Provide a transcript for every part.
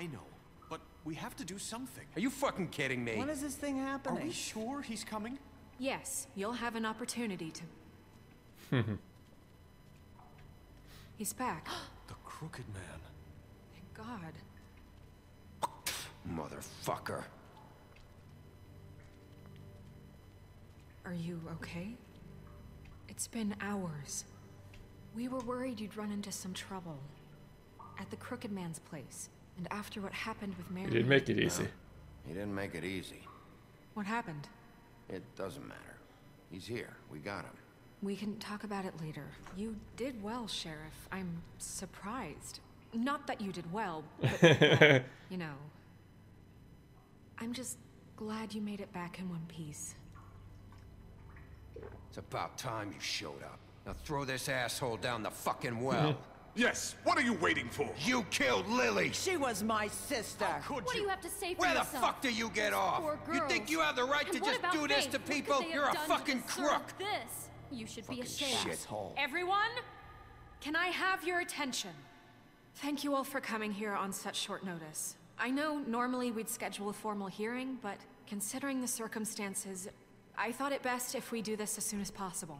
I know. But we have to do something. Are you fucking kidding me? When is this thing Are happening? we sure he's coming? Yes, you'll have an opportunity to... He's back. The Crooked Man. Thank God. Motherfucker. Are you okay? It's been hours. We were worried you'd run into some trouble. At the Crooked Man's place. And after what happened with Mary... He didn't make it easy. He didn't make it easy. What happened? It doesn't matter. He's here. We got him. We can talk about it later. You did well, Sheriff. I'm surprised. Not that you did well, but, you know. I'm just glad you made it back in one piece. It's about time you showed up. Now throw this asshole down the fucking well. Yes, what are you waiting for? You killed Lily! She was my sister. Could What do you? you have to say for Where the yourself? fuck do you get off? Poor You girls. think you have the right And to what just about do this Faith? to What could people? they have You're a done to fucking deserve crook! This? You should be Fucking ashamed. shithole. Everyone, can I have your attention? Thank you all for coming here on such short notice. I know normally we'd schedule a formal hearing, but considering the circumstances, I thought it best if we do this as soon as possible.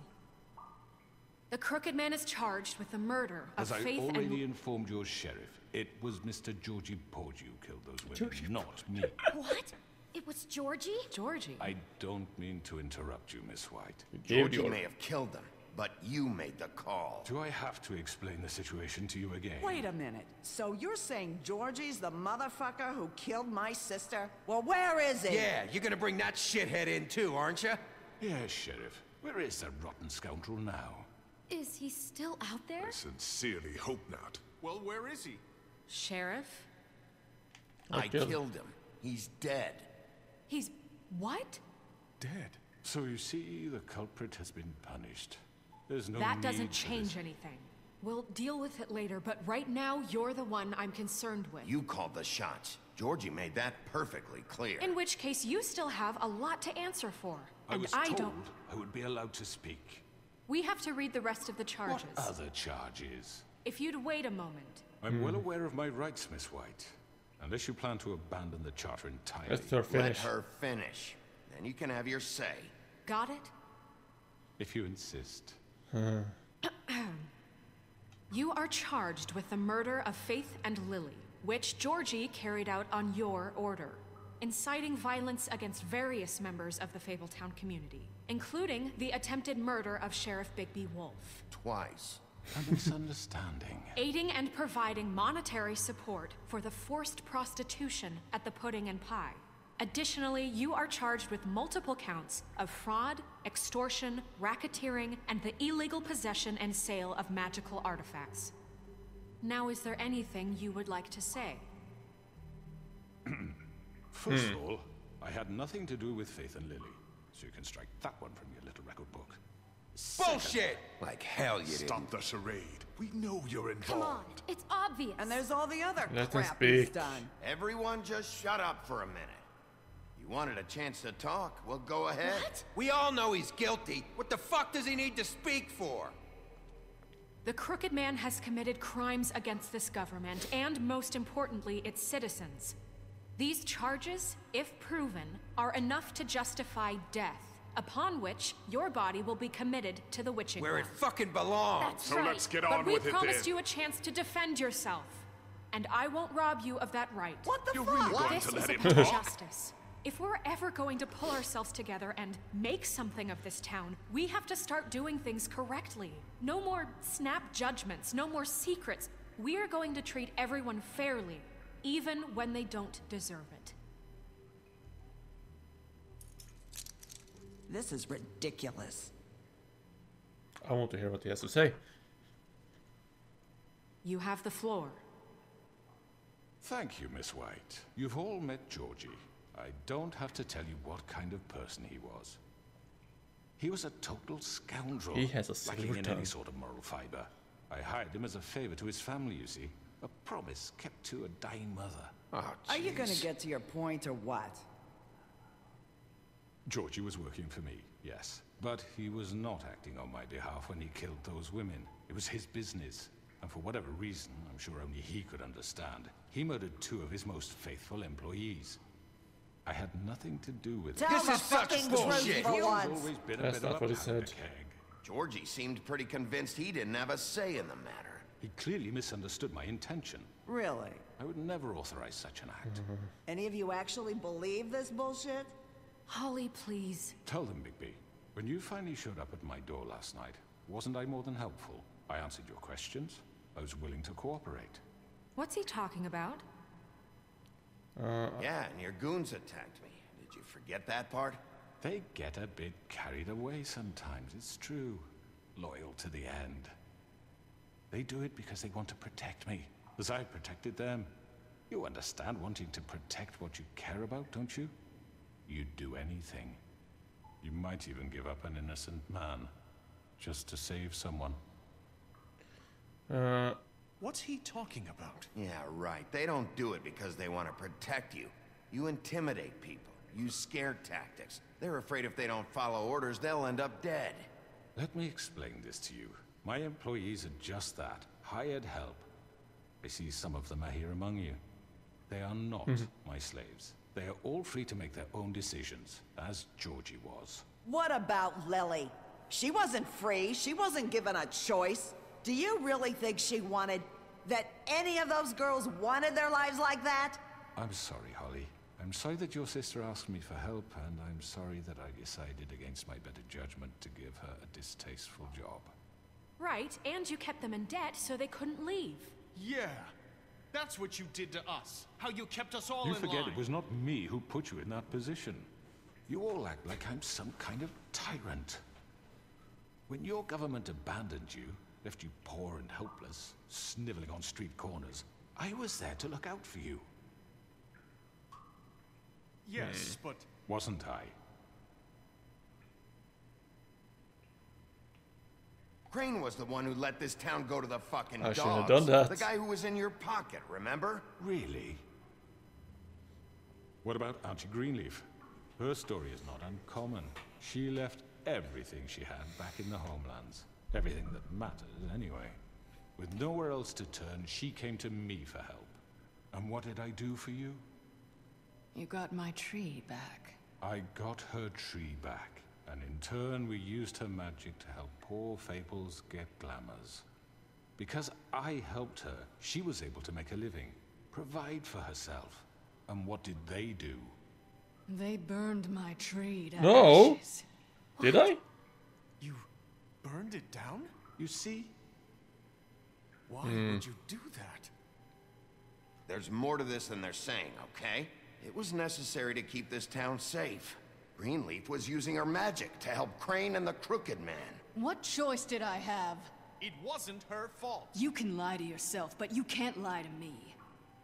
The Crooked Man is charged with the murder of As I Faith already and... informed your sheriff, it was Mr. Georgie Porgy who killed those women, not me. What? It was Georgie? Georgie. I don't mean to interrupt you, Miss White. Georgie may have killed them, but you made the call. Do I have to explain the situation to you again? Wait a minute. So you're saying Georgie's the motherfucker who killed my sister? Well, where is he? Yeah, you're gonna bring that shithead in too, aren't you? Yes, Sheriff. Where is that rotten scoundrel now? Is he still out there? I sincerely hope not. Well, where is he? Sheriff? I killed him. killed him. He's dead. He's... what? Dead. So you see, the culprit has been punished. There's no That need doesn't for change this. anything. We'll deal with it later, but right now, you're the one I'm concerned with. You called the shots. Georgie made that perfectly clear. In which case, you still have a lot to answer for. I And was I told don't... I would be allowed to speak. We have to read the rest of the charges. What other charges? If you'd wait a moment. I'm well aware of my rights, Miss White. Unless you plan to abandon the charter entirely. Let's her Let finish. her finish. Then you can have your say. Got it? If you insist. You are charged with the murder of Faith and Lily, which Georgie carried out on your order, inciting violence against various members of the Fabletown community, including the attempted murder of Sheriff Bigby Wolf. Twice. A misunderstanding. Aiding and providing monetary support for the forced prostitution at the Pudding and Pie. Additionally, you are charged with multiple counts of fraud, extortion, racketeering, and the illegal possession and sale of magical artifacts. Now, is there anything you would like to say? First of all, I had nothing to do with Faith and Lily. So you can strike that one from your little record book. Bullshit! Like hell you Stop didn't. the charade. We know you're involved. Come on, it's obvious. And there's all the other Let him crap he's speak. done. Everyone just shut up for a minute. You wanted a chance to talk? Well, go ahead. What? We all know he's guilty. What the fuck does he need to speak for? The Crooked Man has committed crimes against this government and, most importantly, its citizens. These charges, if proven, are enough to justify death, upon which your body will be committed to the witching Where it well. fucking belongs. That's So right. let's get But on we with it promised then. you a chance to defend yourself, and I won't rob you of that right. What the You're fuck? really going This to is let him about talk? justice. If we're ever going to pull ourselves together and make something of this town, we have to start doing things correctly. No more snap judgments, no more secrets. We are going to treat everyone fairly, even when they don't deserve it. This is ridiculous. I want to hear what he has to say. You have the floor. Thank you, Miss White. You've all met Georgie. I don't have to tell you what kind of person he was. He was a total scoundrel. He has a silver lacking in tongue. any sort of moral fiber. I hired him as a favor to his family, you see. A promise kept to a dying mother. Oh, Are you gonna jeez. get to your point or what? Georgie was working for me, yes. But he was not acting on my behalf when he killed those women. It was his business. And for whatever reason, I'm sure only he could understand, he murdered 2 of his most faithful employees. I had nothing to do with it. Tell This the is such fucking bullshit. truth for He's once. always been a That's bit of not a what he powder said. keg. Georgie seemed pretty convinced he didn't have a say in the matter. He clearly misunderstood my intention. Really? I would never authorize such an act. Any of you actually believe this bullshit? Holly, please. Tell them, Bigby. When you finally showed up at my door last night, wasn't I more than helpful? I answered your questions. I was willing to cooperate. What's he talking about? Yeah, and your goons attacked me. Did you forget that part? They get a bit carried away sometimes, it's true. Loyal to the end. They do it because they want to protect me, as I protected them. You understand wanting to protect what you care about, don't you? You'd do anything. You might even give up an innocent man, just to save someone. What's he talking about? Yeah, right. They don't do it because they want to protect you. You intimidate people. Use scare tactics. They're afraid if they don't follow orders, they'll end up dead. Let me explain this to you. My employees are just that, hired help. I see some of them are here among you. They are not my slaves. They are all free to make their own decisions, as Georgie was. What about Lily? She wasn't free. She wasn't given a choice. Do you really think she wanted... that any of those girls wanted their lives like that? I'm sorry, Holly. I'm sorry that your sister asked me for help, and I'm sorry that I decided against my better judgment to give her a distasteful job. Right, and you kept them in debt so they couldn't leave. Yeah. That's what you did to us. How you kept us all You in forget line. it was not me who put you in that position. You all act like I'm some kind of tyrant. When your government abandoned you, left you poor and helpless, sniveling on street corners, I was there to look out for you. Yes, but Wasn't I? Crane was the one who let this town go to the fucking I dogs. shouldn't have done that. The guy who was in your pocket, remember? Really? What about Auntie Greenleaf? Her story is not uncommon. She left everything she had back in the homelands. Everything that mattered, anyway. With nowhere else to turn, she came to me for help. And what did I do for you? You got my tree back. I got her tree back, and in turn we used her magic to help poor Fables get glamours. Because I helped her, she was able to make a living, provide for herself. And what did they do? They burned my tree to No. ashes. Did I? you burned it down? You see? Why would you do that? There's more to this than they're saying, okay? It was necessary to keep this town safe. Greenleaf was using her magic to help Crane and the Crooked Man. What choice did I have? It wasn't her fault. You can lie to yourself, but you can't lie to me.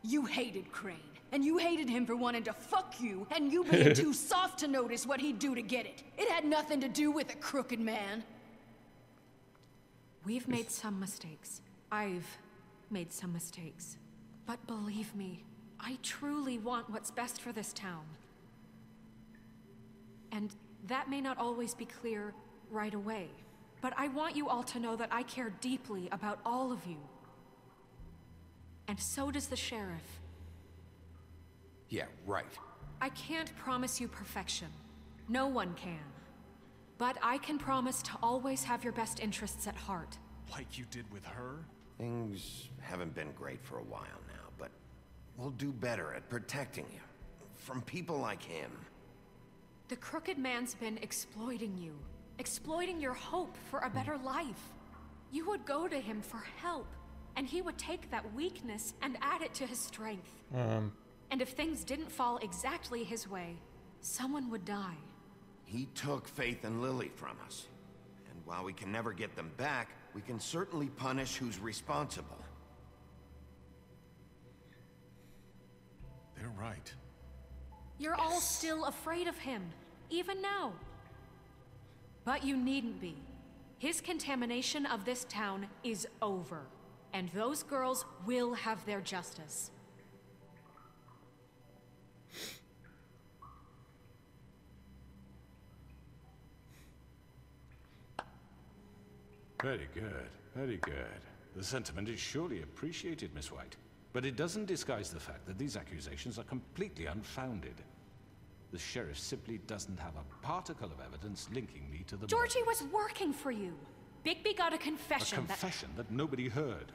You hated Crane, and you hated him for wanting to fuck you, and you being too soft to notice what he'd do to get it. It had nothing to do with a Crooked Man. We've made some mistakes. I've made some mistakes. But believe me, I truly want what's best for this town. And that may not always be clear right away, but I want you all to know that I care deeply about all of you. And so does the sheriff. Yeah, right. I can't promise you perfection. No one can. But I can promise to always have your best interests at heart. Like you did with her? Things haven't been great for a while now, but we'll do better at protecting you. From people like him. The Crooked Man's been exploiting you. Exploiting your hope for a better life. You would go to him for help, and he would take that weakness and add it to his strength. And if things didn't fall exactly his way, someone would die. He took Faith and Lily from us. And while we can never get them back, we can certainly punish who's responsible. They're right. You're all still afraid of him, even now. But you needn't be. His contamination of this town is over, and those girls will have their justice. Very good, very good. The sentiment is surely appreciated, Miss White. But it doesn't disguise the fact that these accusations are completely unfounded. The sheriff simply doesn't have a particle of evidence linking me to the Georgie murders. was working for you. Bigby got a A confession confession that nobody heard.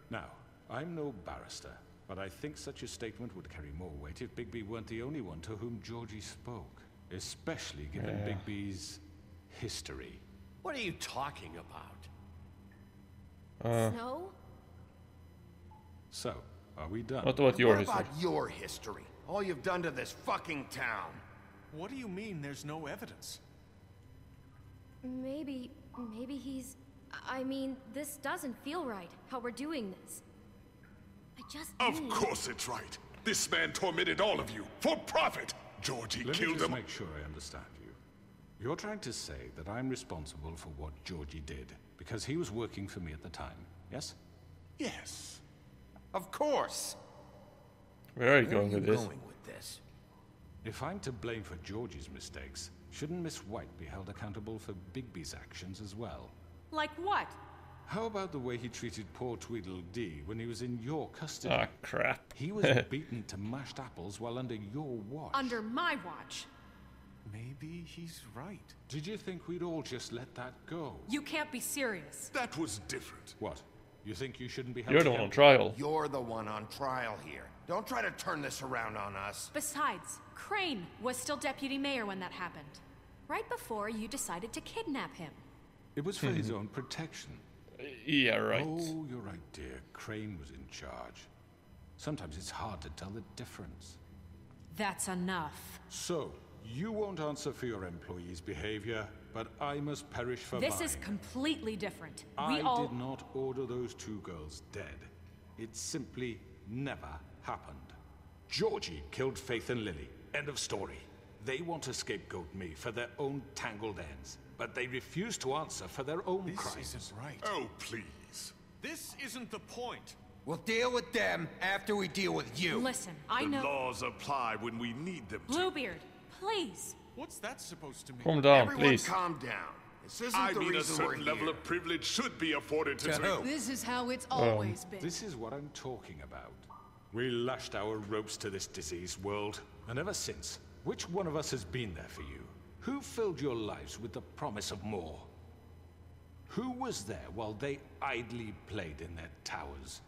Now, I'm no barrister, but I think such a statement would carry more weight if Bigby weren't the only one to whom Georgie spoke. Especially given Bigby's history. What are you talking about? Snow? So, are we done? What about your What history? about your history? All you've done to this fucking town. What do you mean there's no evidence? Maybe he's... I mean, this doesn't feel right, how we're doing this. I just Of need... course it's right. This man tormented all of you for profit. Georgie Let me killed just them. make sure I understand you. You're trying to say that I'm responsible for what Georgie did, because he was working for me at the time, yes? Yes. Of course. Where are you Where are going you with this? going with this? If I'm to blame for Georgie's mistakes, shouldn't Miss White be held accountable for Bigby's actions as well? Like what? How about the way he treated poor Tweedledee when he was in your custody? Ah, crap. He was beaten to mashed apples while under your watch. Under my watch. Maybe he's right. Did you think we'd all just let that go? You can't be serious. That was different. What? You think you shouldn't be held You're the one on accountable? trial. You're the one on trial here. Don't try to turn this around on us. Besides, Crane was still deputy mayor when that happened. Right before you decided to kidnap him. It was for his own protection. Yeah, right. Oh, you're right, dear. Crane was in charge. Sometimes it's hard to tell the difference. That's enough. So, you won't answer for your employees' behavior, but I must perish for This mine. is completely different. I We all... did not order those two girls dead. It simply never happened. Georgie killed Faith and Lily. End of story. They want to scapegoat me for their own tangled ends, but they refuse to answer for their own This crimes. isn't right. Oh, please. This isn't the point. We'll deal with them after we deal with you. Listen, I The know... laws apply when we need them to. Bluebeard, please. What's that supposed to mean? Calm down, Everyone please. calm down. This isn't I the mean, a reason we're certain level here. of privilege should be afforded to who? This is how it's always been. This is what I'm talking about. We lashed our ropes to this diseased world, and ever since, which one of us has been there for you? Who filled your lives with the promise of more? Who was there while they idly played in their towers,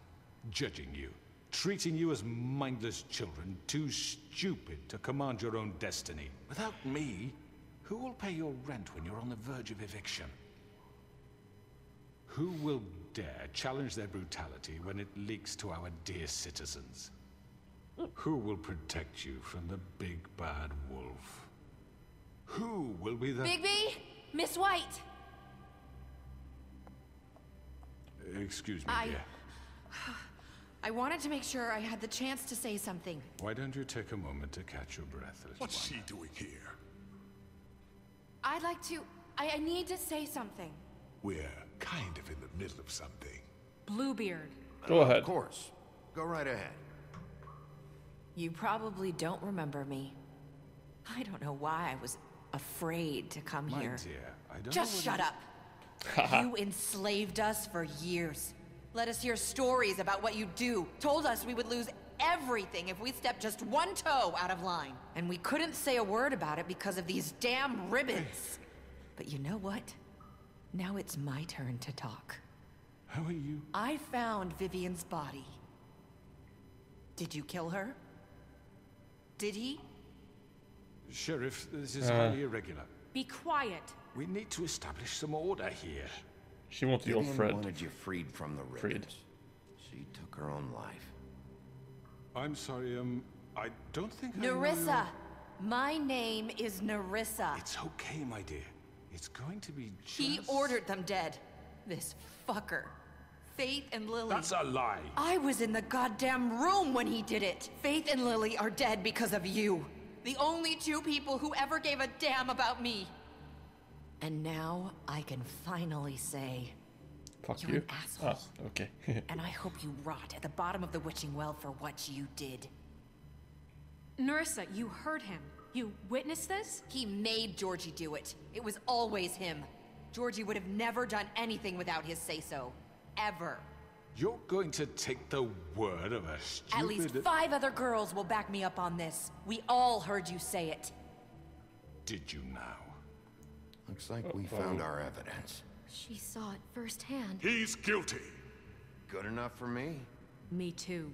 judging you, treating you as mindless children, too stupid to command your own destiny? Without me, who will pay your rent when you're on the verge of eviction? Who will dare challenge their brutality when it leaks to our dear citizens? Who will protect you from the big bad wolf? Who will be the... Bigby? Miss White! Excuse me, dear. I wanted to make sure I had the chance to say something. Why don't you take a moment to catch your breath, little What's one? she doing here? I'd like to... I need to say something. We're kind of in the middle of something. Bluebeard. Go ahead. Of course. Go right ahead. You probably don't remember me. I don't know why I was afraid to come My here. dear, I don't Just know what shut up. You enslaved us for years. Let us hear stories about what you do. Told us we would lose everything if we stepped just one toe out of line. And we couldn't say a word about it because of these damn ribbons. But you know what? Now it's my turn to talk. How are you? I found Vivian's body. Did you kill her? Did he? Sheriff, this is highly irregular. Be quiet. We need to establish some order here. She wanted your Vivian friend. wanted you freed from the Freed. ribbons. She took her own life. I'm sorry, I don't think I know Nerissa. your- My name is Nerissa. It's okay, my dear. It's going to be just... He ordered them dead. This fucker. Faith and Lily. That's a lie. I was in the goddamn room when he did it. Faith and Lily are dead because of you. The only two people who ever gave a damn about me. And now I can finally say, Fuck you're you. an asshole. Ah, okay. And I hope you rot at the bottom of the witching well for what you did. Nerissa, you heard him. You witnessed this? He made Georgie do it. It was always him. Georgie would have never done anything without his say-so. Ever. You're going to take the word of a stupid... At least 5 other girls will back me up on this. We all heard you say it. Did you now? Looks like we found our evidence. She saw it firsthand. He's guilty. Good enough for me? Me too.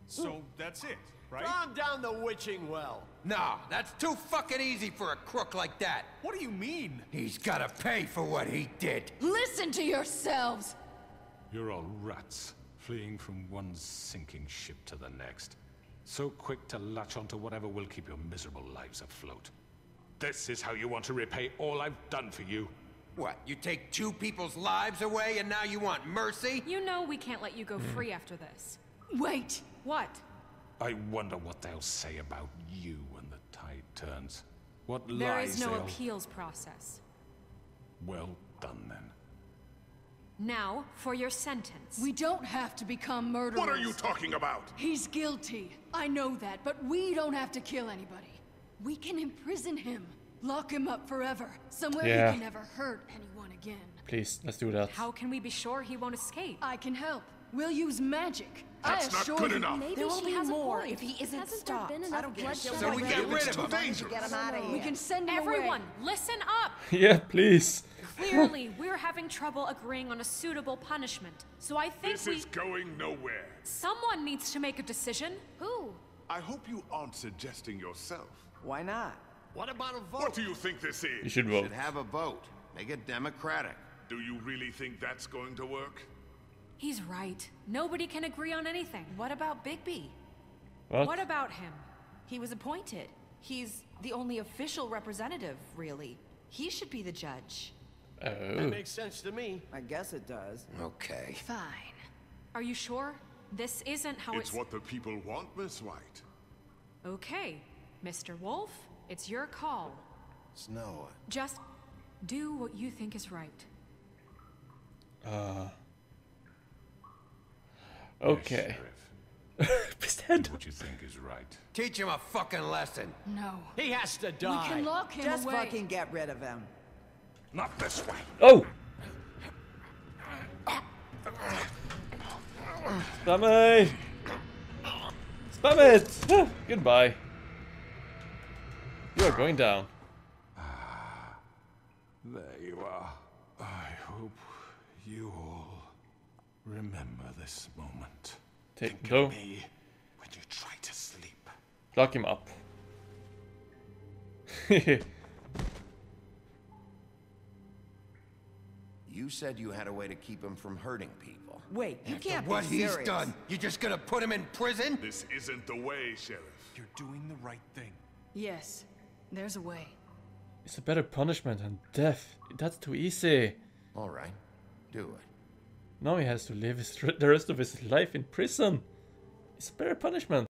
So that's it, right? Calm down the witching well. No, that's too fucking easy for a crook like that. What do you mean? He's gotta pay for what he did. Listen to yourselves! You're all rats, fleeing from one sinking ship to the next. So quick to latch onto whatever will keep your miserable lives afloat. This is how you want to repay all I've done for you. What, you take 2 people's lives away and now you want mercy? You know we can't let you go free after this. Wait! What? I wonder what they'll say about you when the tide turns. What There lies is no they'll... appeals process. Well done, then. Now, for your sentence. We don't have to become murderers. What are you talking about? He's guilty. I know that, but we don't have to kill anybody. We can imprison him. Lock him up forever. Somewhere Yeah. he can never hurt anyone again. Please, let's do that. How can we be sure he won't escape? I can help. We'll use magic. That's I not assure good you. enough. Maybe There will she be has more a point. if he isn't Hasn't stopped. there been I enough don't give a bloodshed shit So we already? get rid It's of too him. dangerous. Get him out of here. We can send him Everyone, away. listen up! Yeah, please. Clearly, we're having trouble agreeing on a suitable punishment. So I think This is going nowhere. someone needs to make a decision. Who? I hope you aren't suggesting yourself. Why not? What about a vote? What do you think this You is? should vote. Should have a vote. Make it democratic. Do you really think that's going to work? He's right. Nobody can agree on anything. What about Bigby? What about him? He was appointed. He's the only official representative, really. He should be the judge. That Oh. makes sense to me. I guess it does. Okay. Fine. Are you sure? This isn't how It's what the people want, Miss White. Okay, Mr. Wolf, it's your call. Snow. Just do what you think is right. Okay. Yes, Sheriff. Do what you think is right. Teach him a fucking lesson. No. He has to We die. can lock him Just away. fucking get rid of him. Not this way. Oh! Spam me! Spam it! Ah, goodbye. You are going down. There you are. I hope you all remember this moment. Take go. Me when you try to sleep. Lock him up. You said you had a way to keep him from hurting people. Wait, you After can't what be he's serious. done, you just gonna put him in prison? This isn't the way, Sheriff. You're doing the right thing. Yes. There's a way. It's a better punishment than death. That's too easy. All right. Do it. Now he has to live the rest of his life in prison. It's a better punishment.